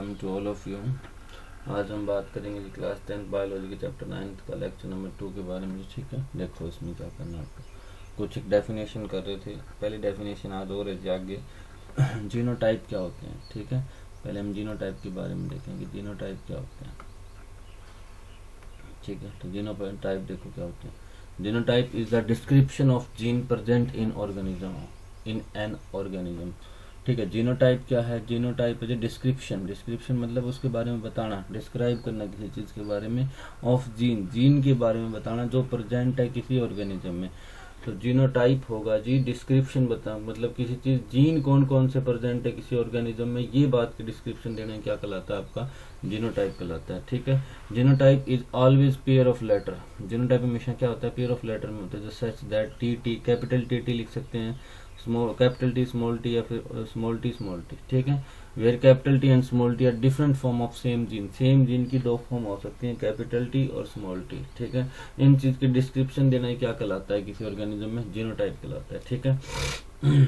Welcome to all of you. आज हम बात करेंगे जी क्लास 10 बायोलॉजी के चैप्टर 9 का लेक्चर नंबर 2 के बारे में। ठीक है, देखो इसमें क्या करना है आपको। कुछ एक डेफिनेशन कर रहे थे, पहली डेफिनेशन आज हो रही थी आगे। जीनोटाइप क्या होते हैं, ठीक है। पहले हम जीनोटाइप के बारे में देखेंगे, जीनोटाइप क्या होते हैं। ठीक है, तो जीनोटाइप देखो क्या होते हैं। Genotype is the description of gene present in organism, in an organism. ठीक है, जीनोटाइप क्या है? जीनोटाइप है डिस्क्रिप्शन, डिस्क्रिप्शन मतलब उसके बारे में बताना, डिस्क्राइब करना किसी चीज़ के बारे में, ऑफ जीन, जीन के बारे में बताना जो प्रेजेंट है किसी ऑर्गेनिज्म में। तो जीनोटाइप होगा जी डिस्क्रिप्शन बता, मतलब किसी चीज़ जीन कौन कौन से प्रेजेंट है किसी ऑर्गेनिज्म में, ये बात की डिस्क्रिप्शन देना क्या कहलाता है? आपका जीनोटाइप कहलाता है। ठीक है, genotype is always pair of letter. Genotype हमेशा क्या होता है? पेयर ऑफ लेटर में होता है। जैसे such that, T T capital T लिख सकते हैं, small capital T small T, या फिर स्मॉल टी स्मॉल टी। ठीक है, where capital T and small T are different form of same gene. Same gene की दो फॉर्म हो सकती हैं, कैपिटल टी और स्मॉल टी। ठीक है, इन चीज की डिस्क्रिप्शन देना क्या कहलाता है किसी ऑर्गेनिज्म में? जीनोटाइप कहलाता है। ठीक है,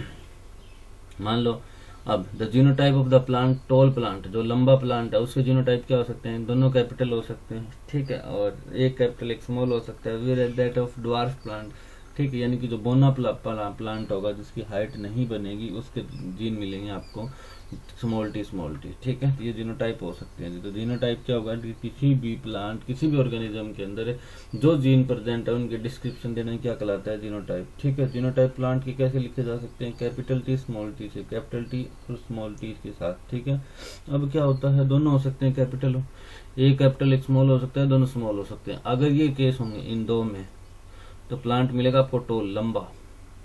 मान लो अब the genotype of the plant, tall plant जो लंबा प्लांट है उसके जीनोटाइप क्या हो सकते हैं? दोनों कैपिटल हो सकते हैं। ठीक है, और एक कैपिटल एक स्मॉल हो सकता है। Where that of dwarf plant, ठीक है, यानी कि जो बोना प्लांट होगा जिसकी हाइट नहीं बनेगी उसके जीन मिलेंगे आपको स्मॉल टी स्मॉल टी। ठीक है, ये जीनोटाइप हो सकते हैं। तो जीनोटाइप क्या होगा कि किसी भी प्लांट किसी भी ऑर्गेनिज्म के अंदर जो जीन प्रेजेंट है उनके डिस्क्रिप्शन देना क्या कहलाता है? जीनोटाइप। ठीक है, जीनोटाइप प्लांट के कैसे लिखे जा सकते हैं? कैपिटल टी स्मॉल टी से, कैपिटल टी और स्मॉल टी के साथ। ठीक है, अब क्या होता है, दोनों हो सकते हैं कैपिटल हो, एक कैपिटल एक स्मॉल हो सकता है, दोनों स्मॉल हो सकते हैं। अगर ये केस होंगे इन दो में तो प्लांट मिलेगा आपको टोल, लंबा।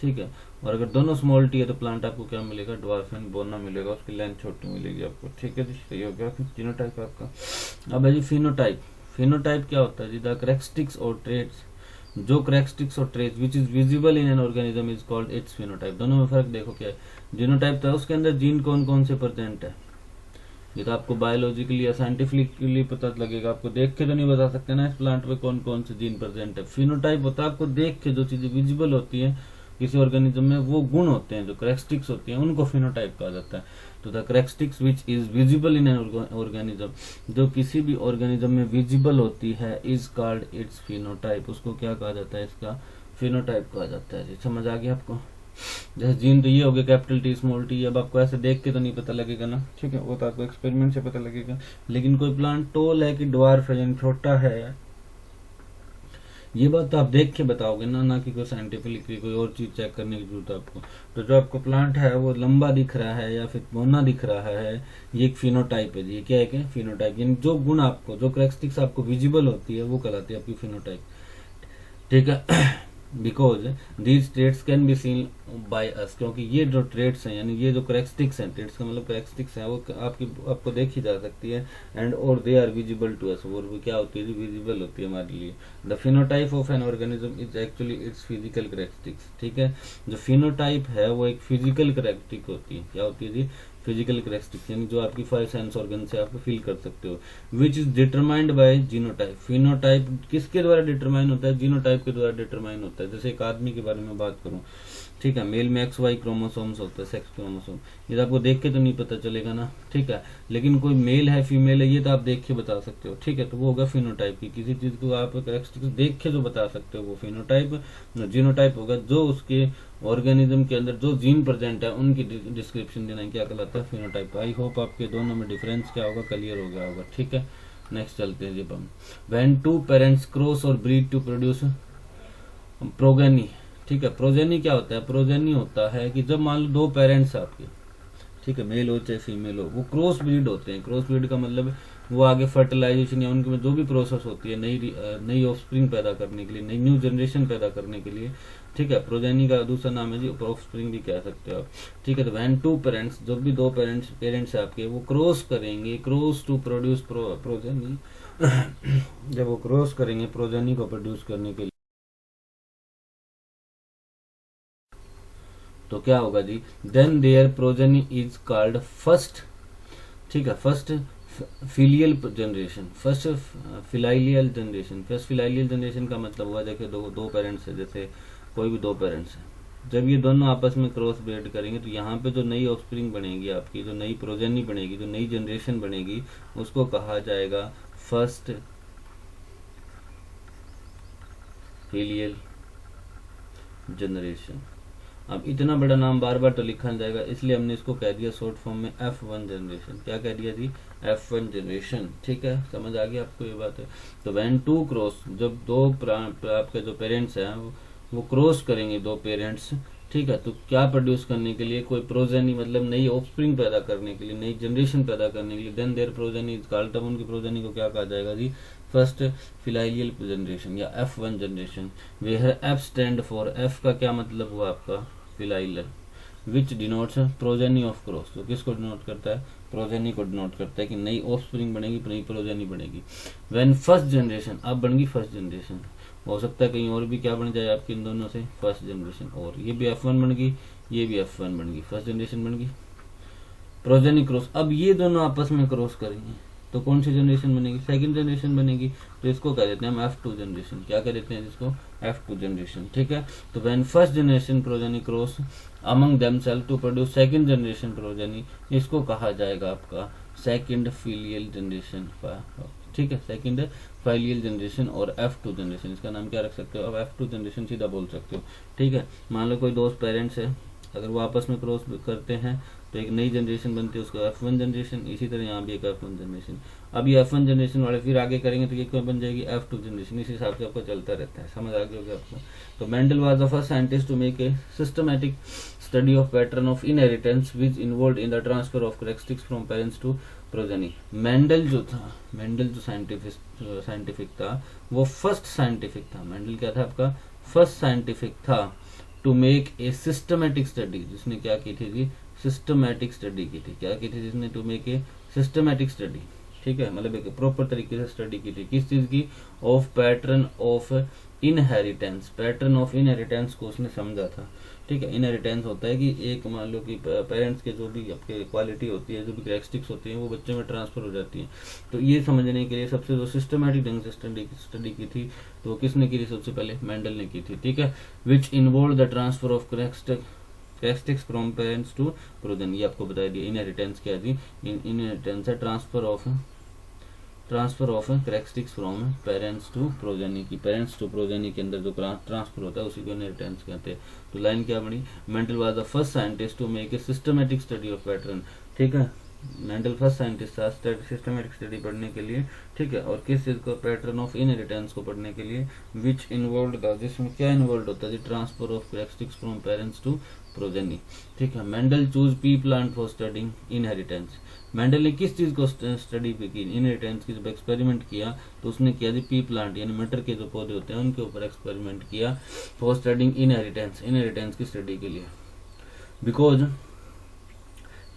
ठीक है, और अगर दोनों स्मॉल टी है तो प्लांट आपको क्या मिलेगा? ड्वार्फिन, बोना मिलेगा, उसकी लेंथ छोटी मिलेगी आपको। ठीक है जी, सही हो गया फिर जीनोटाइप आपका। अब है जी फिनोटाइप। फिनोटाइप क्या होता है जी? द कैरेक्टरिस्टिक्स और ट्रेट्स, जो कैरेक्टरिस्टिक्स और traits which is visible in an organism is called its phenotype. दोनों में फर्क देखो क्या है। जीनोटाइप तो है उसके अंदर जीन कौन कौन से प्रेजेंट है, ये तो आपको बायोलॉजिकली या साइंटिफिकली पता लगेगा। आपको देख के तो नहीं बता सकते ना इस प्लांट में कौन कौन से जीन प्रेजेंट है। फिनोटाइप होता है आपको देख के जो चीजें विजिबल होती है किसी ऑर्गेनिज्म में, वो गुण होते हैं जो कैरेक्टरिस्टिक्स होती हैं, उनको फिनोटाइप कहा जाता है। तो the characteristics which is visible in an organism, जो किसी भी ऑर्गेनिज्म में विजिबल होती है, इज कॉल्ड इट्स फिनोटाइप। उसको क्या कहा जाता है? इसका फिनोटाइप कहा जाता है। जी समझ आ गया आपको? जैसे जीन तो ये हो गया कैपिटल टी स्मॉल टी, अब आपको ऐसे देख के तो नहीं पता लगेगा ना। ठीक है, वो तो आपको एक्सपेरिमेंट से पता लगेगा। लेकिन कोई प्लांट टोल है कि ड्वार्फ है यानी छोटा है, ये बात तो आप देख के बताओगे ना, ना कि कोई साइंटिफिकली कोई और चीज चेक करने की जरूरत है आपको। तो जो आपको प्लांट है वो लंबा दिख रहा है या फिर बोना दिख रहा है, ये एक फिनोटाइप है जी। ये क्या है कि फिनोटाइप, यानी जो गुण आपको, जो कैरेक्टरिस्टिक्स आपको विजिबल होती है वो कहलाती है आपकी फिनोटाइप। ठीक है, because these traits can be seen by us, क्योंकि ये जो ट्रेड्स हैं यानी ये जो करेक्टरिस्टिक्स हैं, ट्रेड्स का मतलब करेक्टरिस्टिक्स हैं, वो आपको देखी जा सकती है। एंड और they are visible to us, और वो क्या होती है? विजिबल होती है हमारे लिए। The phenotype of an organism is actually it's physical characteristics. ठीक है, जो फिनोटाइप है वो एक फिजिकल करेक्टरिस्टिक होती है। क्या होती है जी? फिजिकल करेक्टरिस्टिक्स, यानी जो आपकी 5 सेंस ऑर्गन से आप फील कर सकते हो। Which is determined by genotype. Phenotype किसके द्वारा डिटरमाइन होता है? जीनोटाइप के द्वारा डिटरमाइन होता है। जैसे एक आदमी के बारे में बात करूं, ठीक है, मेल में XY क्रोमोसोम्स होता है, सेक्स क्रोमोसोम, ये तो आपको देख के तो नहीं पता चलेगा ना। ठीक है, लेकिन कोई मेल है फीमेल है ये तो आप देख के बता सकते हो। ठीक है, तो वो होगा फिनोटाइप की, किसी चीज को आप कैरेक्टरिस्टिक्स देख के जो बता सकते हो वो फिनोटाइप। जीनोटाइप होगा जो उसके ऑर्गेनिज्म के अंदर जो जीन प्रेजेंट है उनकी डिस्क्रिप्शन देना क्या कहलाता है? फिनोटाइप। आई होप आपके दोनों में डिफरेंस क्या होगा क्लियर हो गया होगा। ठीक है, नेक्स्ट चलते हैं जब हम व्हेन टू पेरेंट्स क्रॉस और ब्रीड टू प्रोड्यूस प्रोगेनी। ठीक है, प्रोजेनी क्या होता है? प्रोजेनी होता है कि जब मान लो दो पेरेंट्स आपके, ठीक है, मेल हो चाहे फीमेल हो, वो क्रॉस ब्रीड होते हैं। क्रॉस ब्रीड का मतलब वो आगे फर्टिलाइजेशन या उनके में जो भी प्रोसेस होती है नई ऑफस्प्रिंग पैदा करने के लिए, नई न्यू जनरेशन पैदा करने के लिए। ठीक है, प्रोजेनी का दूसरा नाम है जी ऑफस्प्रिंग भी कह सकते हो आप। ठीक है, तो व्हेन टू पेरेंट्स, जब भी दो पेरेंट्स आपके वो क्रॉस करेंगे, क्रॉस टू प्रोड्यूस प्रोजेनी जब वो क्रॉस करेंगे प्रोजेनी को प्रोड्यूस करने के लिए, तो क्या होगा जी? Then their progeny is called first. ठीक है, first filial generation, first filial generation. First filial generation का मतलब हुआ, देखिए दो पेरेंट्स है, जैसे कोई भी दो पेरेंट्स है, जब ये दोनों आपस में क्रॉस ब्रीड करेंगे तो यहाँ पे जो नई ऑफस्प्रिंग बनेगी, आपकी जो नई प्रोजेनी बनेगी, जो नई जनरेशन बनेगी, उसको कहा जाएगा फर्स्ट फिलियल जनरेशन। अब इतना बड़ा नाम बार बार तो लिखा जाएगा, इसलिए हमने इसको कह दिया शॉर्ट फॉर्म में F1 जनरेशन। क्या कह दिया जी? F1 generation. ठीक है, समझ आ गया आपको ये बात है। तो व्हेन टू क्रॉस, जब दो आपके जो पेरेंट्स हैं वो क्रॉस करेंगे, दो पेरेंट्स, ठीक है, तो क्या प्रोड्यूस करने के लिए? कोई प्रोजेनी, मतलब नई ऑफस्प्रिंग पैदा करने के लिए, नई जनरेशन पैदा करने के लिए, then their progeny is called, तब उनकी प्रोजेनी को क्या कहा जाएगा जी? फर्स्ट फिलाइलियल जनरेशन या F1 generation. Where F stand for, F का क्या मतलब हुआ आपका? Filial, which denotes progeny of cross. तो किसको डिनोट करता है? प्रोजेनी को डिनोट करता है कि नई ऑफस्प्रिंग बनेगी, नई प्रोजेनी बनेगी। व्हेन फर्स्ट जनरेशन, अब बन गई फर्स्ट जनरेशन, हो सकता है कहीं और भी क्या बन जाए आपके इन दोनों से? First generation. और ये भी F1 बन गई, ये भी F1 बन गई, फर्स्ट जनरेशन बन गई। प्रोजेनी क्रॉस, अब ये दोनों आपस में क्रॉस करेंगे तो कौन सी जनरेशन बनेगी? सेकंड जनरेशन बनेगी। तो इसको कह देते हैं हम F2 जनरेशन। क्या कह देते हैं इसको? F2 generation. ठीक है, तो when first generation progeny cross among themselves to produce second generation progeny, इसको कहा जाएगा आपका सेकंड फिलियल जनरेशन। ठीक है, सेकंड फाइलियल जनरेशन और F2 जनरेशन, इसका नाम क्या रख सकते हो? अब F2 जनरेशन सीधा बोल सकते हो। ठीक है, मान लो कोई दोस्त पेरेंट्स है, अगर वो आपस में क्रॉस करते हैं तो एक नई जनरेशन बनती है, उसका F1 जनरेशन। इसी तरह यहाँ भी एक F1 जनरेशन। अब ये F1 जनरेशन वाले फिर आगे करेंगे तो ये क्या बन जाएगी? F2 generation. इस हिसाब से आपको चलता रहता है। समझ आ गया आपको? तो Mendel was the first scientist to make a systematic study of pattern of inheritance which involved in the transfer of characteristics from parents to progeny. Mendel जो था, मेंडल जो साइंटिफिक था, वो फर्स्ट साइंटिफिक था। मेंडल क्या था आपका? First scientific था to make a systematic study, जिसने क्या की थी जी? सिस्टमैटिक स्टडी की थी। क्या की थी जिसने? To make a systematic study. ठीक है, मतलब एक प्रॉपर तरीके से स्टडी की थी। किस चीज की? Of pattern of inheritance. Pattern of inheritance को उसने समझा था। ठीक है, इनहेरिटेंस होता है कि एक, मान लो कि पेरेंट्स के जो भी आपके क्वालिटी होती है, जो भी कैरेक्टरिस्टिक्स होती है, वो बच्चे में ट्रांसफर हो जाती है। तो ये समझने के लिए सबसे जो सिस्टमैटिक ढंग से स्टडी की थी, तो किसने की थी? सबसे पहले मेंडल ने की थी। ठीक है, which involve the transfer of characteristics from parents to progeny. ये आपको बता दिया। इनहेरिटेंस क्या थी? इनहेरिटेंस है transfer of characteristics from parents to progeny की। पेरेंट्स टू प्रोजेनी के अंदर जो ट्रांसफर होता है उसी को इनहेरिटेंस कहते हैं। तो लाइन क्या बनी? Mendel was the first scientist to make a systematic study of pattern. ठीक है, मेंडल फर्स्ट साइंटिस्ट था सिस्टमैटिक स्टडी पढ़ने के लिए। ठीक है, और किस चीज को? पैटर्न ऑफ इनहेरिटेंस को पढ़ने के लिए। विच इन्वॉल्व था, जिसमें क्या इन्वॉल्व होता है? Transfer of characteristics from parents to progeny. ठीक है, Mendel choose pea plant for studying inheritance. Mendel ने किस चीज को स्टडी पे की? इनहेरिटेंस की। जब एक्सपेरिमेंट किया तो उसने किया पी प्लांट, यानी मटर के जो पौधे होते हैं उनके ऊपर एक्सपेरिमेंट किया फॉर स्टडिंग इनहेरिटेंस, इनहेरिटेंस की स्टडी के लिए। Because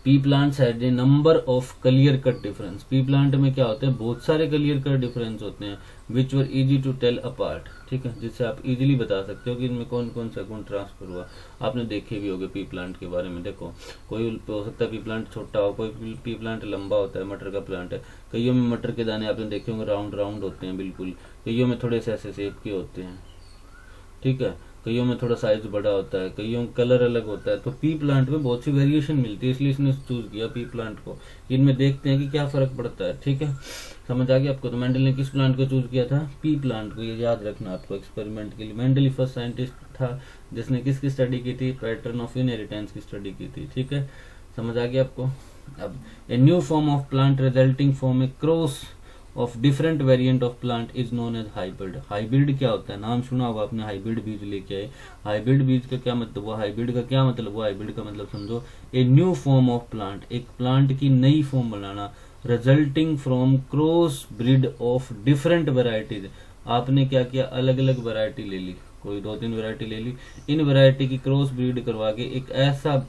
P plants had a number of clear cut difference. P plant में क्या होते हैं? बहुत सारे क्लियर कट डिफरेंस होते हैं, which were easy to tell apart. ठीक है, जिससे आप इजीली बता सकते हो कि इनमें कौन कौन सा गुण ट्रांसफर हुआ। आपने देखे भी होंगे पी प्लांट के बारे में। देखो, कोई हो सकता है पी प्लांट छोटा हो, कोई पी प्लांट लंबा होता है। मटर का प्लांट है, कईयों में मटर के दाने आपने देखे होंगे राउंड राउंड होते हैं बिल्कुल, कईयों में थोड़े से ऐसे शेप के होते हैं। ठीक है, कईयों में थोड़ा साइज बड़ा होता है, कईयों में कलर अलग होता है। तो पी प्लांट में बहुत सी वेरिएशन मिलती है, इसलिए इसने चूज किया पी प्लांट को। इनमें देखते हैं कि क्या फर्क पड़ता है। ठीक है, समझ आ गया आपको? तो मेंडल ने किस प्लांट को चूज किया था? पी प्लांट को। ये याद रखना आपको एक्सपेरिमेंट के लिए। मेंडल फर्स्ट साइंटिस्ट था जिसने किसकी स्टडी की थी? पैटर्न ऑफ इनहेरिटेंस की स्टडी की थी। ठीक है, समझ आ गया आपको? अब a new form of plant resulting from a cross of different variant of plant is known as hybrid. Hybrid क्या होता है? नाम सुना होगा आपने, हाइब्रिड बीज लेके आए। हाइब्रिड बीज का क्या मतलब हुआ? हाइब्रिड का क्या मतलब हुआ? हाइब्रिड का मतलब समझो, ए न्यू फॉर्म ऑफ प्लांट, एक प्लांट की नई form banana, resulting from cross breed of different varieties. आपने क्या किया? अलग अलग वेराइटी ले ली, कोई 2-3 वेराइटी ले ली। इन वेराइटी की क्रॉस ब्रीड करवा के एक ऐसा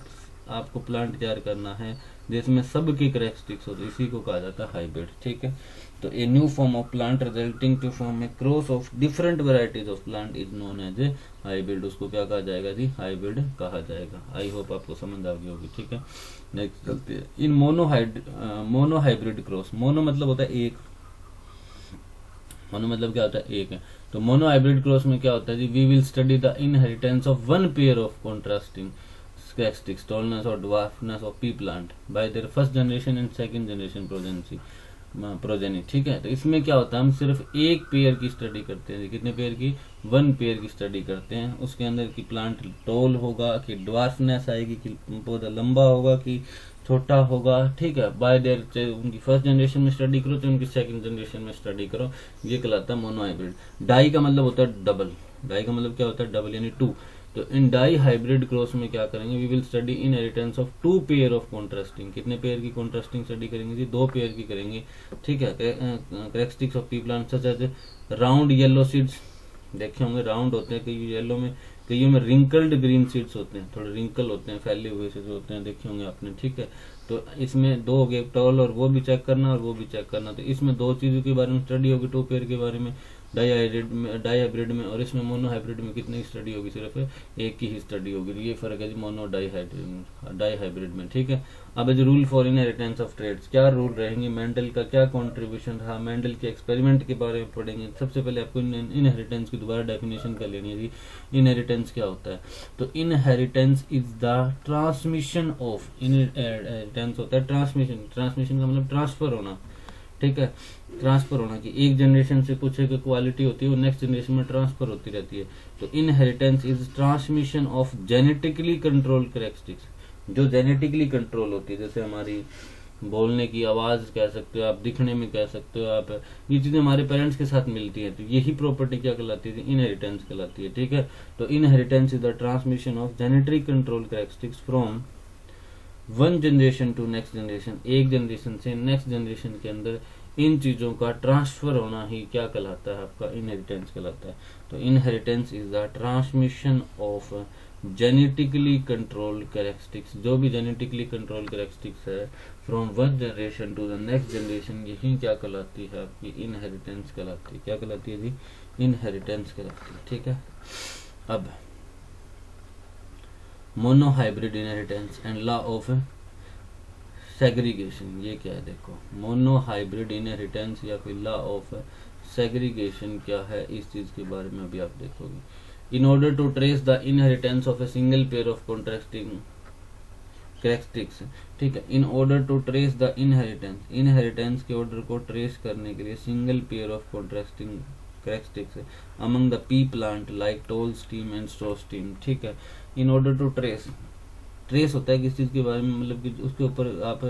आपको प्लांट तैयार करना है जिसमें सबकी कैरेक्टरिस्टिक्स होती है, इसी को कहा जाता है हाइब्रिड। ठीक है, तो a new form of plant resulting to form a cross of different varieties of plant is known as a hybrid. उसको क्या कहा जाएगा जी? हाइब्रिड कहा जाएगा। आई होप आपको समझ आ गई होगी। ठीक है, नेक्स्ट चलते हैं। इन मोनो हाइब्रिड क्रॉस। मोनो मतलब होता है एक, मोनो मतलब क्या होता है, एक है। तो मोनो हाइब्रिड क्रॉस में क्या होता है जी, we will study the inheritance of one pair of contrasting characteristics, tallness और dwarfness of pea plant by their first generation and second generation progeny. ठीक है, तो इसमें क्या होता है, हम सिर्फ एक पेयर की स्टडी करते हैं। कितने पेयर की, वन पेयर की स्टडी करते हैं। उसके अंदर की प्लांट टॉल होगा कि ड्वार्फनेस आएगी, कि पौधा लंबा होगा कि छोटा होगा। ठीक है, बाय देयर उनकी फर्स्ट जनरेशन में स्टडी करो तो उनकी सेकंड जनरेशन में स्टडी करो, ये कहलाता है मोनो हाइब्रिड। डाई का मतलब होता है डबल, डाई का मतलब क्या होता है, डबल यानी टू। तो इन डाई हाइब्रिड क्रॉस में क्या करेंगे, we will study inheritance of two pair of contrasting. कितने पेयर की कॉन्ट्रास्टिंग स्टडी करेंगे जी, दो पेयर की करेंगे। ठीक है, characteristics of pea plant such as round yellow seeds, देखे होंगे राउंड होते हैं, कई येलो में, कईयों में रिंकल्ड ग्रीन सीड्स होते हैं, थोड़े रिंकल होते हैं, फैले हुए से होते हैं, देखे होंगे आपने। ठीक है, तो इसमें दो हो गए, टॉल और वो भी चेक करना और वो भी चेक करना। तो इसमें दो चीजों के बारे में स्टडी होगी, टू पेयर के बारे में डाई हाइब्रिड में, और इसमें मोनो हाइब्रिड में कितनी स्टडी होगी, सिर्फ एक की ही स्टडी होगी। ये फर्क है जी मोनो डाई हाइब्रिड में। ठीक है, अब जो rule for inheritance of traits, क्या रूल रहेंगे, मेंडल का क्या कंट्रीब्यूशन रहा, मेंडल के एक्सपेरिमेंट के बारे में पढ़ेंगे। सबसे पहले आपको इनहेरिटेंस की दोबारा डेफिनेशन कर लेनी है जी, इनहेरिटेंस क्या होता है। तो inheritance is the transmission of, inheritance होता है ट्रांसमिशन, ट्रांसमिशन का मतलब ट्रांसफर होना। ठीक है, ट्रांसफर होना कि एक जनरेशन से कुछ एक क्वालिटी होती है वो नेक्स्ट जनरेशन में ट्रांसफर होती रहती है। तो inheritance is transmission of genetically control characteristics, जो जेनेटिकली कंट्रोल होती है, जैसे हमारी बोलने की आवाज कह सकते हो आप, दिखने में कह सकते हो आप, ये चीजें हमारे पेरेंट्स के साथ मिलती है। तो यही प्रॉपर्टी क्या कहलाती है, इनहेरिटेंस कहलाती है। ठीक है, तो inheritance is the transmission of genetically control characteristics from one generation to next generation, एक जनरेशन से नेक्स्ट जनरेशन के अंदर इन चीजों का ट्रांसफर होना ही क्या कहलाता है, आपका इनहेरिटेंस कहलाता है। तो inheritance is the transmission of genetically controlled characteristics, जो भी जेनेटिकली कंट्रोल कैरेक्टरिस्टिक्स है from one generation to the next generation, यही क्या कहलाती है, आपकी इनहेरिटेंस कहलाती है। क्या कहलाती है जी, इनहेरिटेंस कहलाती है। ठीक है, अब mono hybrid inheritance and law of segregation, ये क्या है, देखो मोनो हाइब्रिड इनहेरिटेंस या फिर लॉ ऑफ सेग्रीगेशन क्या है, इस चीज के बारे में अभी आप देखोगे। In order to trace the inheritance of a single pair of contrasting characteristics, ठीक है, in order to trace the inheritance, inheritance के ऑर्डर को ट्रेस करने के लिए single pair of contrasting characteristics among the pea plant like tall stem and straw stem. ठीक है, in order to trace, trace होता है किसी चीज के बारे में, मतलब कि उसके ऊपर आप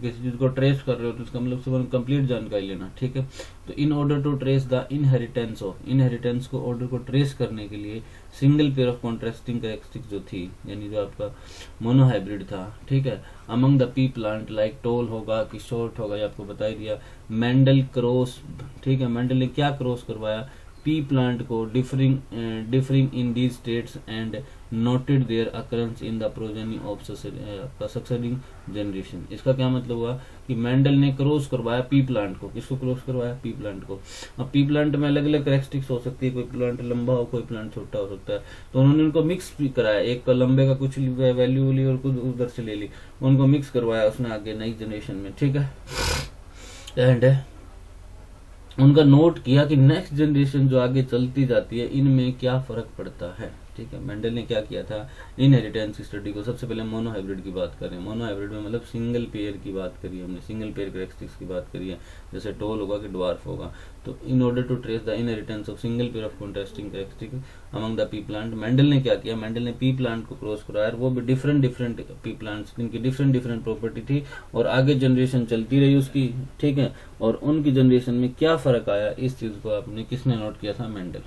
किसी चीज को ट्रेस कर रहे हो तो उसका मतलब उसके बारे में कंप्लीट जानकारी लेना। ठीक है, तो in order to trace the inheritance of, inheritance को ऑर्डर को ट्रेस करने के लिए single pair of contrasting characteristics जो थी, यानी जो आपका मोनो हाइब्रिड था, ठीक है, among the pea plant like toll होगा कि शॉर्ट होगा, ये आपको बता ही दिया। मेंडल क्रॉस, ठीक है, मेंडल ने क्या क्रॉस करवाया, पी प्लांट को differing in these states and noted there occurrence in the progeny of succeeding generation. इसका क्या मतलब हुआ कि मेंडल ने क्रॉस करवाया पी प्लांट को, किसको क्रॉस करवाया, पी प्लांट को। अब पी प्लांट में अलग अलग कैरेक्टरिस्टिक्स हो सकती है, कोई प्लांट लंबा हो, कोई प्लांट छोटा हो सकता है, तो उन्होंने उनको मिक्स भी कराया, एक का लंबे का कुछ वैल्यू ली और कुछ उधर से ले ली, उनको मिक्स करवाया उसने आगे नई जनरेशन में। ठीक है, एंड उनका नोट किया कि नेक्स्ट जनरेशन जो आगे चलती जाती है इनमें क्या फर्क पड़ता है। ठीक है, मेंडल ने क्या किया था, इनहेरिटेंस की स्टडी को, सबसे पहले मोनो हाइब्रिड की बात करें, मोनो हाइब्रिड में मतलब सिंगल पेयर की बात करी हमने, सिंगल पेयर कैरेक्टरिस्टिक्स की बात करी है, जैसे टोल होगा कि ड्वार्फ होगा। तो in order to trace the inheritance of single pair of contrasting characteristics among the pea plant, Mendel ने क्या किया, मेंडल ने पी प्लांट को क्रॉस कराया, वो भी डिफरेंट पी प्लांट्स, जिनकी डिफरेंट प्रॉपर्टी थी, और आगे जनरेशन चलती रही उसकी। ठीक है, और उनकी जनरेशन में क्या फर्क आया, इस चीज को आपने किसने नोट किया था, Mendel.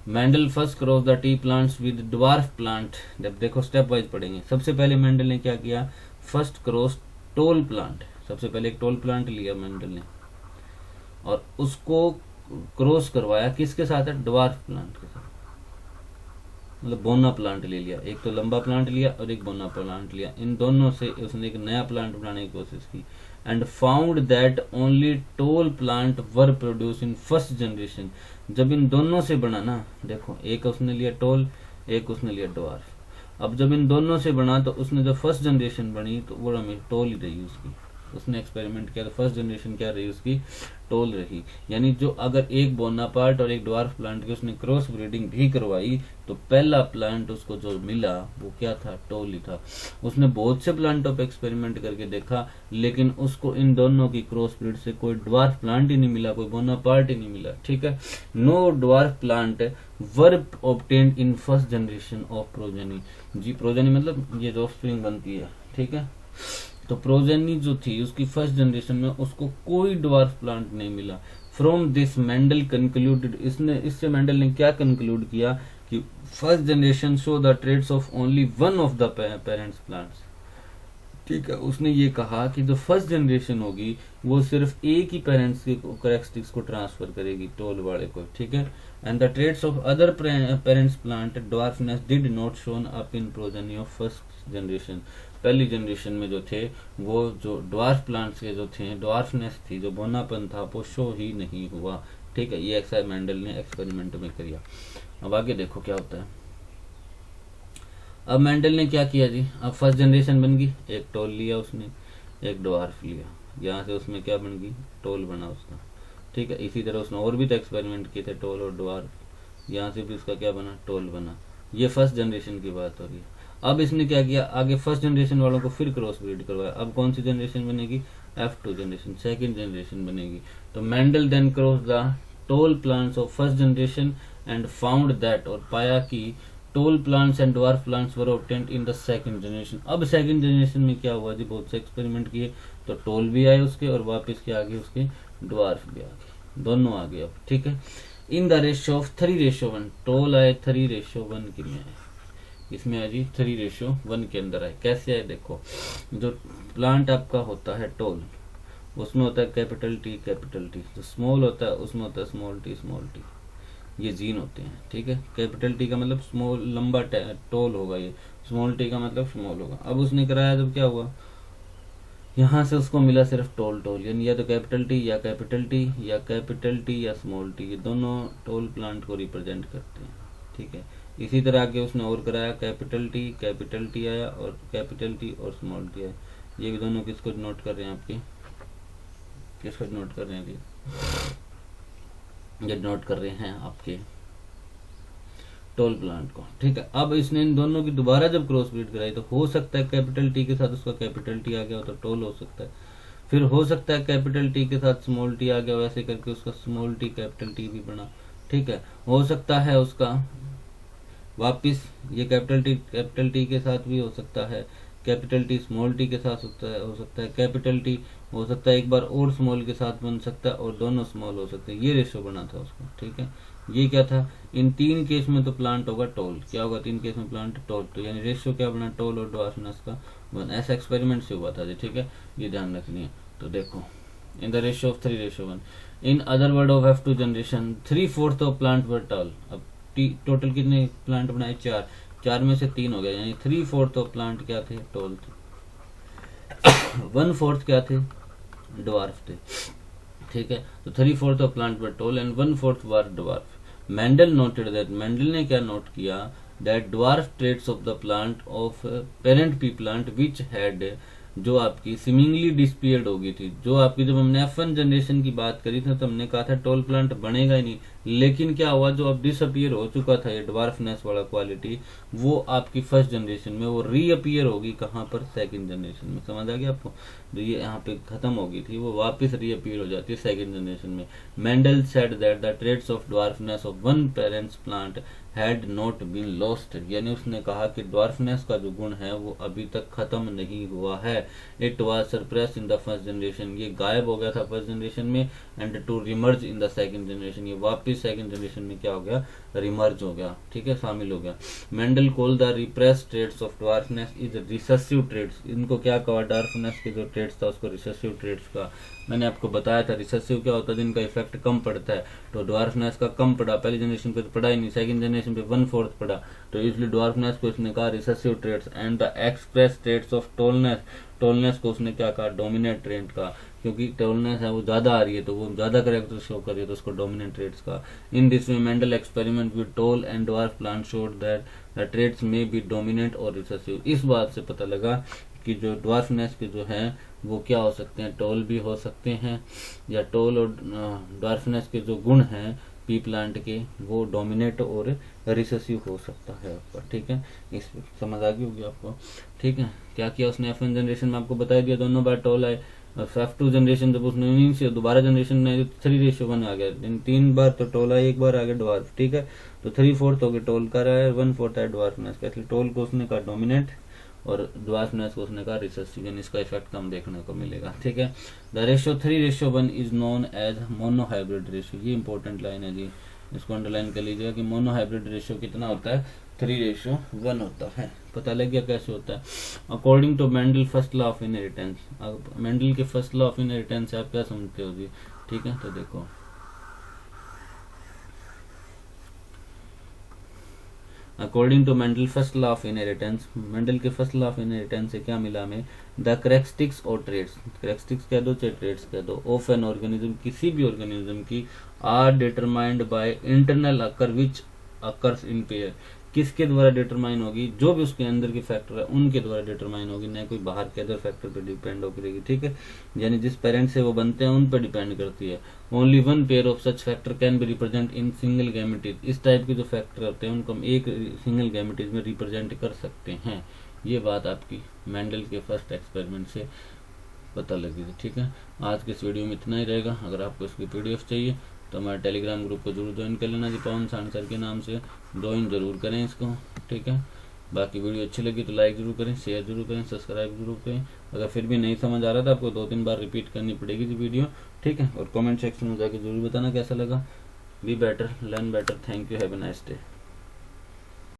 Mendel first cross the T plants with dwarf plant, जब देखो स्टेप वाइज पढ़ेंगे। सबसे पहले मेंडल ने क्या किया, फर्स्ट क्रॉस टोल प्लांट, सबसे पहले एक टोल प्लांट लिया मेंडल ने और उसको क्रॉस करवाया किसके साथ है, ड्वार्फ प्लांट के साथ, मतलब बोना प्लांट ले लिया, एक तो लंबा प्लांट लिया और एक बोना प्लांट लिया, इन दोनों से उसने एक नया प्लांट बनाने की कोशिश की। And found that only tall plant were produce in first generation. जब इन दोनों से बना ना, देखो एक उसने लिया टोल, एक उसने लिया ड्वार्फ, अब जब इन दोनों से बना तो उसने जब फर्स्ट जनरेशन बनी तो वो हमें टोल ही रही उसकी, उसने एक्सपेरिमेंट किया तो फर्स्ट जनरेशन क्या रही उसकी, टोल रही। यानी जो अगर एक बोनापार्ट और एक ड्वार्फ प्लांट की उसने क्रॉस ब्रीडिंग भी करवाई तो पहला प्लांट उसको जो मिला वो क्या था, टोल ही था। उसने बहुत से प्लांटों पे एक्सपेरिमेंट करके देखा लेकिन उसको इन दोनों की क्रॉस ब्रीड से कोई ड्वार्फ प्लांट ही नहीं मिला, कोई बोनापार्ट ही नहीं मिला, ठीक है। No dwarf plant were obtained in first generation of progeny. जी प्रोजेनी मतलब ये जो ऑफस्प्रिंग बनती है, ठीक है। तो प्रोजेनी जो थी उसकी फर्स्ट जनरेशन में उसको कोई ड्वार्फ प्लांट नहीं मिला। फ्रॉम दिस मेंडल कंक्लूडेड, इससे मेंडल ने क्या कंक्लूड किया कि first generation show the traits of only one of the parents plants, ठीक है। उसने ये कहा कि जो फर्स्ट जनरेशन होगी वो सिर्फ एक ही पेरेंट्स के कैरेक्टरिस्टिक्स को ट्रांसफर करेगी, टोल वाले को, ठीक है। And the traits of other parents plant dwarfness did not shown up in progeny of first generation. पहली जनरेशन में जो थे वो जो ड्वार्फ प्लांट्स के जो थे, ड्वार्फनेस थी, जो बोनापन था वो शो ही नहीं हुआ, ठीक है। ये एक्सर मेंडल ने एक्सपेरिमेंट में किया। अब आगे देखो क्या होता है। अब मेंडल ने क्या किया जी, अब फर्स्ट जनरेशन बन गई, एक टोल लिया उसने, एक ड्वार्फ लिया, यहाँ से उसमें क्या बन गई, टोल बना उसका, ठीक है। इसी तरह उसने और भी तो एक्सपेरिमेंट किए थे, टोल और ड्वार्फ, यहाँ से भी उसका क्या बना, टोल बना। ये फर्स्ट जनरेशन की बात हो रही है। अब इसने क्या किया, आगे फर्स्ट जनरेशन वालों को फिर क्रॉस ब्रीड करवाया। अब कौन सी जनरेशन बनेगी, F2 जनरेशन, सेकंड जनरेशन बनेगी। तो Mendel then cross the tall plants of first generation and found that, और पाया कि tall plants and dwarf plants were obtained in the second generation. अब सेकंड जनरेशन में क्या हुआ जी, बहुत से एक्सपेरिमेंट किए तो टोल भी आए उसके और वापस के आगे उसके ड्वार्फ भी आ गए, दोनों आ गए अब, ठीक है। In the ratio of 3:1, toll आए 3:1 की में आए, इसमें है जी 3:1 के अंदर आए। कैसे आए देखो, जो प्लांट आपका होता है टोल, उसमें होता है कैपिटल टी, जो स्मॉल होता है उसमें होता है स्मॉल टी, ये जीन होते हैं, ठीक है। कैपिटल टी का मतलब स्मॉल लंबा टोल होगा, ये स्मॉल टी का मतलब स्मॉल होगा। अब उसने कराया जब क्या हुआ, यहाँ से उसको मिला सिर्फ टोल, यानी या तो कैपिटल टी या कैपिटल टी या कैपिटल टी या स्मॉल टी, ये दोनों टोल प्लांट को रिप्रेजेंट करते हैं, ठीक है। इसी तरह आगे उसने और कराया, कैपिटल टी आया और कैपिटल टी और स्मॉल टी आया। ये भी दोनों किसको नोट कर रहे हैं आपके, किसको नोट कर रहे हैं, ये नोट कर रहे हैं आपके टोल प्लांट को, ठीक है। अब इसने इन दोनों की दोबारा जब क्रॉस ब्रीड कराई तो हो सकता है कैपिटल टी के साथ उसका कैपिटल टी आ गया हो तो टोल हो सकता है, फिर हो सकता है कैपिटल टी के साथ स्मॉल टी आ गया, वैसे करके उसका स्मॉल टी कैपिटल टी भी बना, ठीक है। हो सकता है उसका वापिस ये कैपिटल टी के साथ भी हो सकता है, कैपिटल टी स्मॉल टी के साथ हो सकता है, कैपिटल टी हो सकता है एक बार और स्मॉल के साथ बन सकता है और दोनों स्मॉल हो सकते हैं। ये रेशो बना था उसका, ठीक है। ये क्या था, इन 3 केस में तो प्लांट होगा टोल, क्या होगा 3 केस में प्लांट टोल, तो यानी रेशो क्या बना, टोल और ड्वार्फनेस का 1। ऐसा एक्सपेरिमेंट से हुआ था जी, ठीक है, ये ध्यान रखनी है। तो देखो in the ratio of 3:1, in other word of F2 generation 3/4 of plant were toll. अब टोटल कितने प्लांट बनाए, 4 में से 3 हो गया, यानी 3/4 ऑफ प्लांट क्या थे, टोल थे, 1/4 क्या थे, ड्वार्फ थे, ठीक है। तो 3/4 of plant were toll and 1/4 were dwarf. Mendel noted that, Mendel ने क्या नोट किया, that dwarf traits of the plant of parent P plant which had, जो आपकी सिमिंगली डिस्पियर्ड होगी थी, जो आपकी जब हमने F1 जनरेशन की बात करी थी तो हमने कहा था टोल प्लांट बनेगा ही नहीं, लेकिन क्या हुआ, जो अब डिसअपियर हो चुका था ये ड्वार्फनेस वाला क्वालिटी, वो आपकी फर्स्ट जनरेशन में वो रीअपियर होगी, कहाँ पर, सेकंड जनरेशन में। समझ आ गया आपको, जो ये यहाँ पे खत्म हो गई थी वो वापस रीअपियर हो जाती है सेकंड जनरेशन में। Mendel said that the traits of dwarfness of one parents plant had not been lost, यानी उसने कहा कि ड्वार्फनेस का जो गुण है वो अभी तक खत्म नहीं हुआ है। It was suppressed in the first generation, ये गायब हो गया था फर्स्ट जनरेशन में, and to re-emerge in the second generation, ये वापस सेकंड जनरेशन में क्या हो गया, रिमर्ज हो गया, ठीक है, शामिल हो गया। Mendel call the repressed traits of dwarfness is recessive traits, इनको क्या कहा, ड्वार्फनेस के जो ट्रेट्स था उसको रिसेसिव ट्रेट्स का। मैंने आपको बताया था रिसेसिव क्या होता है, जिनका इफेक्ट कम पड़ता है, तो ड्वार्फनेस का कम पड़ा, पहली जनरेशन पे तो पड़ा ही नहीं, सेकंड जनरेशन पे 1/4 पड़ा, तो इसलिए ड्वार्फनेस को इसने कहा recessive traits. And the express traits of tallness, tallness को उसने क्या कहा, डोमिनेंट ट्रेट का, क्योंकि टोलनेस है वो ज्यादा आ रही है तो वो ज्यादा करेक्टर शो कर रही है तो उसको डोमिनेंट ट्रेट्स का। In this way Mendel experiment with toll and dwarf plant showed that the traits में बी डोमिनेंट और रिसेसिव। इस बात से पता लगा की जो ड्वार्फनेस के जो हैं वो क्या हो सकते हैं, टॉल भी हो सकते हैं, या टॉल और ड्वार्फनेस के जो गुण हैं पी प्लांट के वो डोमिनेट और रिसेसिव हो सकता है आपका। ठीक है, इस समझ आ गई होगी आपको। ठीक है, क्या किया उसने F1 जनरेशन में आपको बता दिया, दोनों बार टॉल आए। F2 जनरेशन जब उसने नहीं से दोबारा जनरेशन में 3:1 आ गया, 3 बार तो टॉल आया, 1 बार आ गया ड्वार्फ। ठीक है, तो 3/4 हो गया टॉल का रहा है, 1/4 है ड्वार्फनेस का, इसलिए टॉल को उसने कहा डोमिनेट और ड्वार्फनेस को उसने कहा रिसेसिव, यानी इसका इफेक्ट कम देखने को मिलेगा। ठीक है, the ratio 3:1 is known as monohybrid ratio. ये इंपॉर्टेंट लाइन है जी, इसको अंडरलाइन कर लीजिएगा कि मोनोहाइब्रिड रेशियो कितना होता है, 3:1 होता है। पता लग गया कैसे होता है। According to Mendel first law of inheritance, Mendel के फर्स्ट लॉ ऑफ इनहेरिटेंस आप क्या समझते हो जी। ठीक है, तो देखो according to Mendel first law of inheritance, Mendel के फर्स्ट लॉ ऑफ इनहेरिटेंस से क्या मिला हमें, द करेक्टरिस्टिक्स और ट्रेड्स, करेक्टरिस्टिक्स कह दो चाहे ट्रेड्स कह दो, ऑफ एन ऑर्गेनिज्म, किसी भी ऑर्गेनिज्म की, are determined by internal occur which occurs in pair, किसके द्वारा डिटरमाइन होगी, जो भी उसके अंदर के फैक्टर है उनके द्वारा डिटरमाइन होगी, न कोई बाहर के अदर फैक्टर पे डिपेंड हो करेगी। ठीक है, यानी जिस पेरेंट से वो बनते हैं उन पर डिपेंड करती है। Only one pair of such factor can be represent in single gametes, इस टाइप के जो फैक्टर होते हैं उनको हम एक सिंगल गैमेटीज में रिप्रेजेंट कर सकते हैं। ये बात आपकी मेंडल के फर्स्ट एक्सपेरिमेंट से पता लगी थी। ठीक है, आज के इस वीडियो में इतना ही रहेगा। अगर आपको इसकी PDF चाहिए तो हमारे टेलीग्राम ग्रुप को जरूर ज्वाइन कर लेना जी, पवन साण सर के नाम से ज्वाइन जरूर करें इसको। ठीक है, बाकी वीडियो अच्छी लगी तो लाइक जरूर करें, शेयर जरूर करें, सब्सक्राइब जरूर करें। अगर फिर भी नहीं समझ आ रहा था आपको 2-3 बार रिपीट करनी पड़ेगी जी वीडियो। ठीक है, और कमेंट सेक्शन में जाके जरूर बताना कैसा लगा। Be better, learn better. Thank you, have a nice day.